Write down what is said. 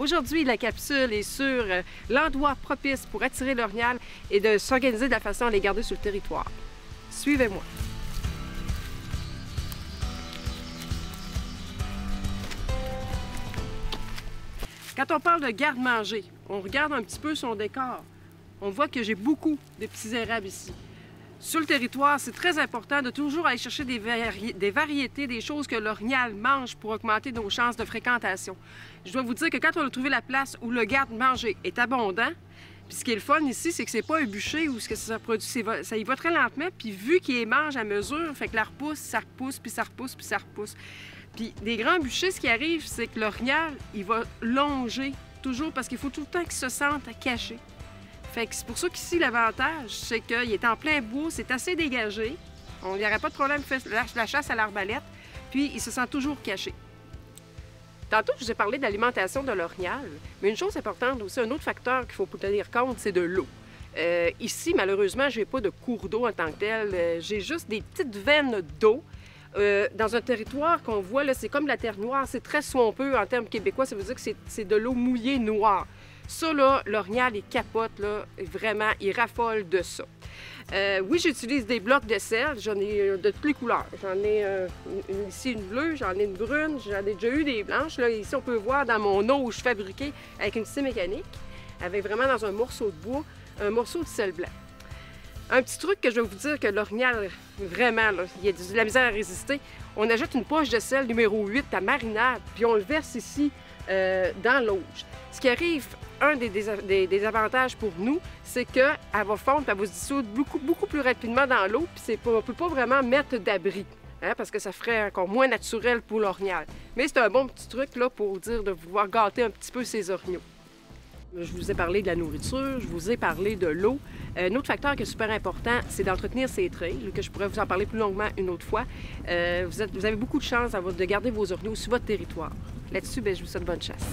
Aujourd'hui, la capsule est sur l'endroit propice pour attirer l'orignal et de s'organiser de la façon à les garder sur le territoire. Suivez-moi. Quand on parle de garde-manger, on regarde un petit peu son décor. On voit que j'ai beaucoup de petits érables ici. Sur le territoire, c'est très important de toujours aller chercher des variétés, des choses que l'orignal mange pour augmenter nos chances de fréquentation. Je dois vous dire que quand on a trouvé la place où le garde-manger est abondant, puis ce qui est le fun ici, c'est que c'est pas un bûcher où ce que ça produit, ça y va très lentement, puis vu qu'il mange à mesure, fait que la repousse, ça repousse, puis ça repousse, puis ça repousse. Puis des grands bûchers, ce qui arrive, c'est que l'orignal, il va longer toujours parce qu'il faut tout le temps qu'il se sente caché. Fait que c'est pour ça qu'ici, l'avantage, c'est qu'il est en plein bois, c'est assez dégagé. Il n'y aurait pas de problème, il fait la chasse à l'arbalète, puis il se sent toujours caché. Tantôt, je vous ai parlé de l'alimentation de l'orignal, mais une chose importante aussi, un autre facteur qu'il faut tenir compte, c'est de l'eau. Ici, malheureusement, je n'ai pas de cours d'eau en tant que tel, j'ai juste des petites veines d'eau. Dans un territoire qu'on voit, c'est comme la terre noire, c'est très swampeux en termes québécois, ça veut dire que c'est de l'eau mouillée noire. Ça, là, l'orignal, il capote, là, vraiment, il raffole de ça. Oui, j'utilise des blocs de sel, j'en ai de toutes les couleurs. J'en ai ici une bleue, j'en ai une brune, j'en ai déjà eu des blanches. Là, ici, on peut voir dans mon eau où je fabriquais avec une scie mécanique, avec vraiment dans un morceau de bois, un morceau de sel blanc. Un petit truc que je vais vous dire que l'orignal, vraiment, là, il y a de la misère à résister. On ajoute une poche de sel numéro 8 à marinade, puis on le verse ici dans l'auge. Ce qui arrive, un des avantages pour nous, c'est qu'elle va fondre et elle va se dissoudre beaucoup plus rapidement dans l'eau, puis on ne peut pas vraiment mettre d'abri, hein, parce que ça ferait encore moins naturel pour l'orignal. Mais c'est un bon petit truc là, pour dire de pouvoir gâter un petit peu ses orignaux. Je vous ai parlé de la nourriture, je vous ai parlé de l'eau. Un autre facteur qui est super important, c'est d'entretenir ses trails, que je pourrais vous en parler plus longuement une autre fois. Vous avez beaucoup de chance de garder vos orignaux sur votre territoire. Là-dessus, je vous souhaite bonne chasse.